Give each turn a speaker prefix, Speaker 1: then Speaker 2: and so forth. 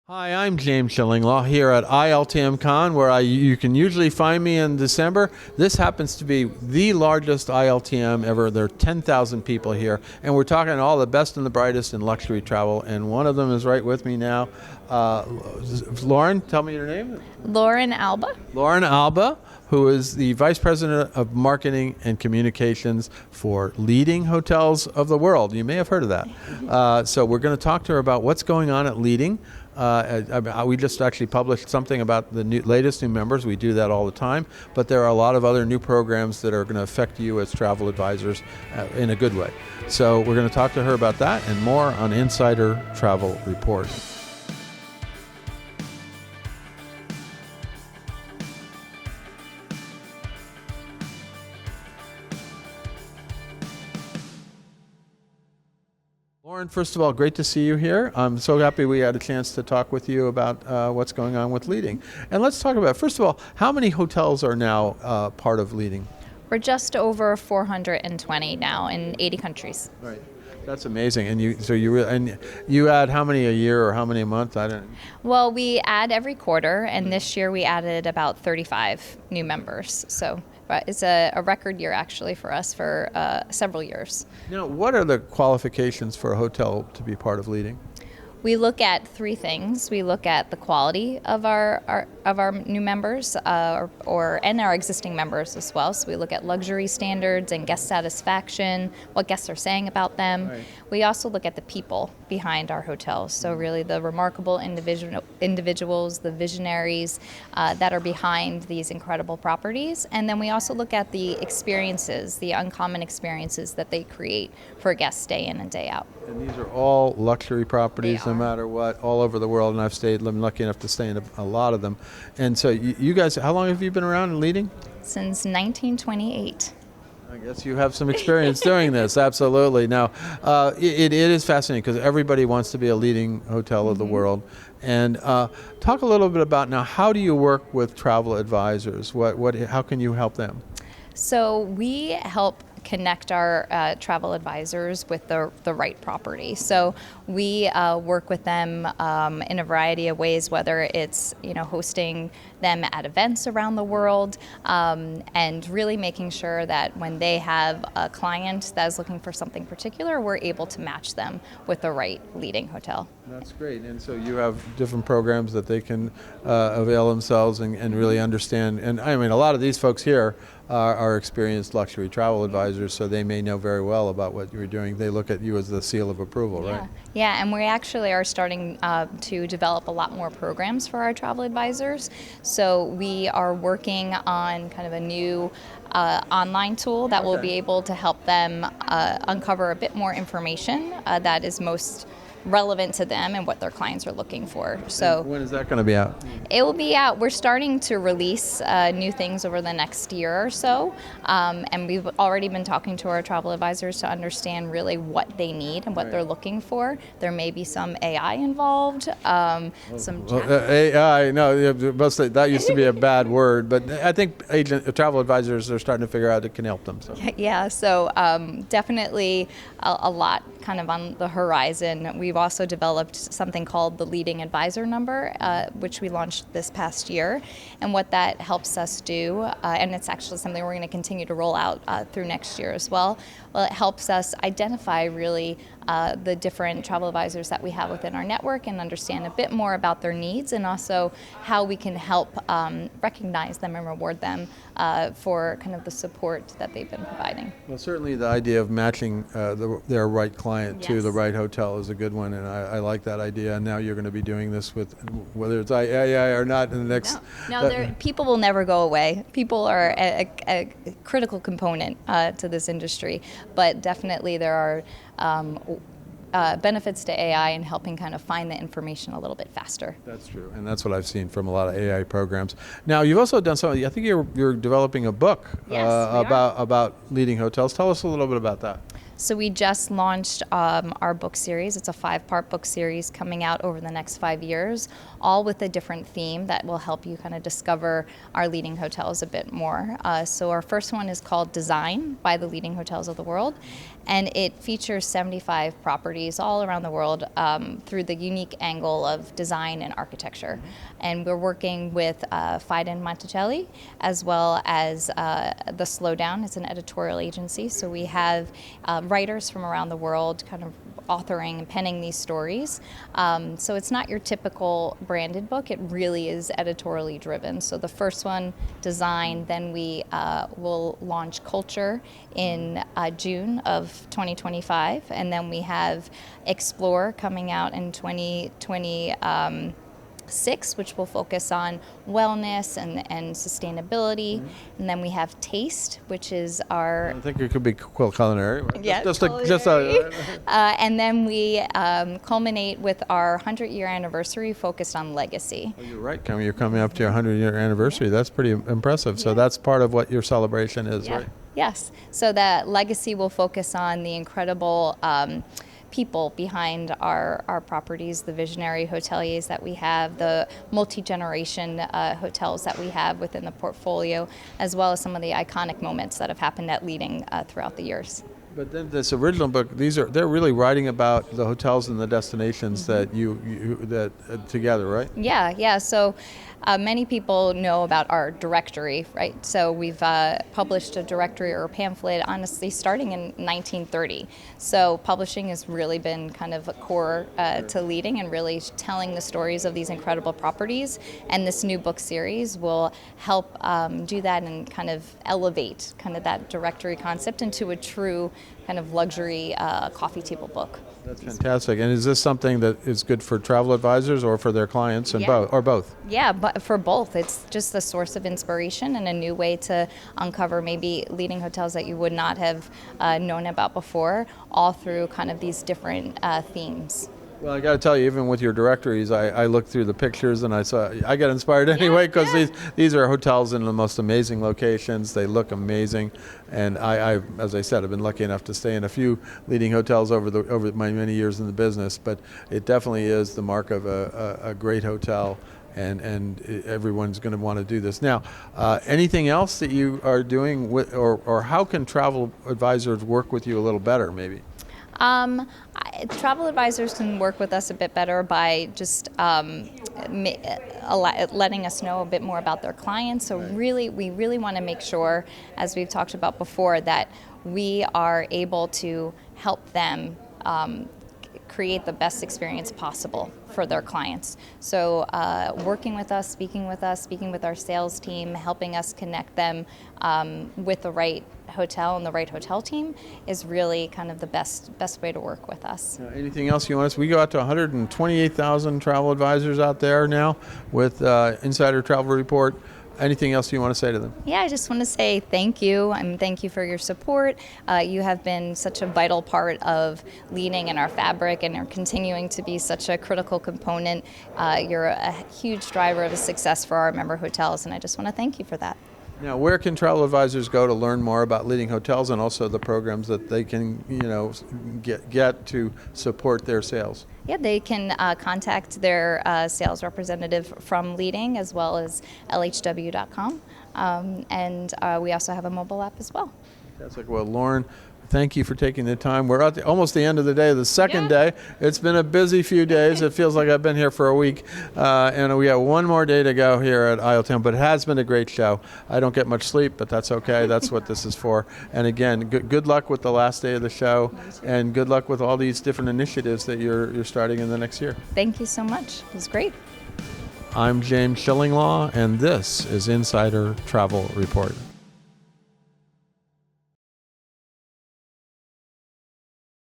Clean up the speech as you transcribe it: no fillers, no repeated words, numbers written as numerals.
Speaker 1: Hi, I'm James Shillinglaw here at ILTM Con, where you can usually find me in December. This happens to be the largest ILTM ever. There are 10,000 people here, and we're talking to all the best and the brightest in luxury travel, and one of them is right with me now. Lauren, tell me your name.
Speaker 2: Lauren Alba.
Speaker 1: Lauren Alba, who is the Vice President of Marketing and Communications for Leading Hotels of the World. You may have heard of that. So we're going to talk to her about what's going on at Leading. We just actually published something about the latest new members. We do that all the time, but there are a lot of other new programs that are going to affect you as travel advisors in a good way. So we're going to talk to her about that and more on Insider Travel Report. Lauren, first of all, great to see you here. I'm so happy we had a chance to talk with you about what's going on with Leading. And let's talk about, first of all, how many hotels are now part of Leading?
Speaker 2: We're just over 420 now in 80 countries.
Speaker 1: Right. That's amazing. And you add how many a year or how many a month? I don't.
Speaker 2: Well, we add every quarter, and this year we added about 35 new members. So it's a record year actually for us for several years.
Speaker 1: Now, what are the qualifications for a hotel to be part of Leading?
Speaker 2: We look at three things. We look at the quality of our new members, and our existing members as well. So we look at luxury standards and guest satisfaction, what guests are saying about them. Right. We also look at the people behind our hotels. So really the remarkable individuals, the visionaries that are behind these incredible properties. And then we also look at the experiences, the uncommon experiences that they create for guests day in and day out.
Speaker 1: And these are all luxury properties, no matter what, all over the world. And I'm lucky enough to stay in a lot of them. And so you guys, how long have you been around and Leading?
Speaker 2: Since 1928.
Speaker 1: I guess you have some experience doing this, absolutely. Now, it is fascinating because everybody wants to be a leading hotel of the world. And talk a little bit about now, how do you work with travel advisors? How can you help them?
Speaker 2: So we help connect our travel advisors with the right property. So we work with them in a variety of ways, whether it's hosting them at events around the world, and really making sure that when they have a client that is looking for something particular, we're able to match them with the right leading hotel.
Speaker 1: That's great. And so you have different programs that they can avail themselves and really understand. And I mean, a lot of these folks here are experienced luxury travel advisors, so they may know very well about what you're doing. They look at you as the seal of approval, right?
Speaker 2: Yeah, and we actually are starting to develop a lot more programs for our travel advisors. So we are working on kind of a new online tool that will be able to help them uncover a bit more information that is most relevant to them and what their clients are looking for. So
Speaker 1: and when is that going to be out?
Speaker 2: It will be out. We're starting to release new things over the next year or so, and we've already been talking to our travel advisors to understand really what they need and what they're looking for. There may be some AI involved, some
Speaker 1: AI. No, that used to be a bad word, but I think travel advisors are starting to figure out it can help them. So.
Speaker 2: Yeah, so definitely a lot kind of on the horizon. We've also developed something called the Leading Advisor Number, which we launched this past year. And what that helps us do, and it's actually something we're going to continue to roll out through next year as well, it helps us identify really the different travel advisors that we have within our network and understand a bit more about their needs, and also how we can help recognize them and reward them for kind of the support that they've been providing.
Speaker 1: Well, certainly the idea of matching their right client to the right hotel is a good one, and I like that idea. And now you're going to be doing this with whether it's AI or not in the next.
Speaker 2: No, people will never go away. People are a critical component to this industry, but definitely there are benefits to AI in helping kind of find the information a little bit faster.
Speaker 1: That's true, and that's what I've seen from a lot of AI programs. Now, you've also done something. I think you're developing a book about leading hotels. Tell us a little bit about that.
Speaker 2: So we just launched our book series. It's a 5-part book series coming out over the next 5 years, all with a different theme that will help you kind of discover our leading hotels a bit more. So our first one is called Design by the Leading Hotels of the World, and it features 75 properties all around the world through the unique angle of design and architecture. And we're working with Fiden Monticelli as well as The Slowdown. It's an editorial agency, so we have writers from around the world kind of authoring and penning these stories. So it's not your typical branded book. It really is editorially driven. So the first one, Design, then we will launch Culture in June of 2025, and then we have Explore coming out in 2026, which will focus on wellness and sustainability. And then we have Taste, which is our...
Speaker 1: I think it could be culinary.
Speaker 2: Yeah, and then we culminate with our 100-year anniversary focused on legacy.
Speaker 1: You're right, you're coming up to your 100-year anniversary. That's pretty impressive. So that's part of what your celebration is, right?
Speaker 2: Yes. So that legacy will focus on the incredible people behind our properties, the visionary hoteliers that we have, the multi-generation hotels that we have within the portfolio, as well as some of the iconic moments that have happened at Leading throughout the years.
Speaker 1: But then this original book, they're really writing about the hotels and the destinations that you together, right?
Speaker 2: Yeah. So many people know about our directory, right? So we've published a directory or a pamphlet, honestly, starting in 1930. So publishing has really been kind of a core to Leading and really telling the stories of these incredible properties. And this new book series will help do that and kind of elevate kind of that directory concept into a true kind of luxury coffee table book.
Speaker 1: That's fantastic. And is this something that is good for travel advisors or for their clients, and both?
Speaker 2: Yeah, but for both. It's just a source of inspiration and a new way to uncover maybe leading hotels that you would not have known about before, all through kind of these different themes.
Speaker 1: Well, I got to tell you, even with your directories, I looked through the pictures and I got inspired anyway, because these are hotels in the most amazing locations. They look amazing, and I, as I said, I've been lucky enough to stay in a few leading hotels over my many years in the business. But it definitely is the mark of a great hotel, and everyone's going to want to do this. Now, anything else that you are doing, or how can travel advisors work with you a little better, maybe?
Speaker 2: Travel advisors can work with us a bit better by just letting us know a bit more about their clients. So we really want to make sure, as we've talked about before, that we are able to help them create the best experience possible for their clients. So working with us, speaking with our sales team, helping us connect them with the right hotel and the right hotel team is really kind of the best way to work with us.
Speaker 1: Anything else you want us? We go out to 128,000 travel advisors out there now with Insider Travel Report. Anything else you want to say to them?
Speaker 2: Yeah, I just want to say thank you, and thank you for your support. You have been such a vital part of Leading in our fabric, and are continuing to be such a critical component. You're a huge driver of success for our member hotels, and I just want to thank you for that.
Speaker 1: Now, where can travel advisors go to learn more about Leading Hotels and also the programs that they can, get to support their sales?
Speaker 2: Yeah, they can contact their sales representative from Leading, as well as LHW.com, and we also have a mobile app as well.
Speaker 1: Fantastic. Well, Lauren, thank you for taking the time. We're at almost the end of the day, the second day. It's been a busy few days. It feels like I've been here for a week. And we have one more day to go here at ISLetown, but it has been a great show. I don't get much sleep, but that's okay. That's what this is for. And again, good luck with the last day of the show, and good luck with all these different initiatives that you're starting in the next year.
Speaker 2: Thank you so much. It was great.
Speaker 1: I'm James Shillinglaw, and this is Insider Travel Report.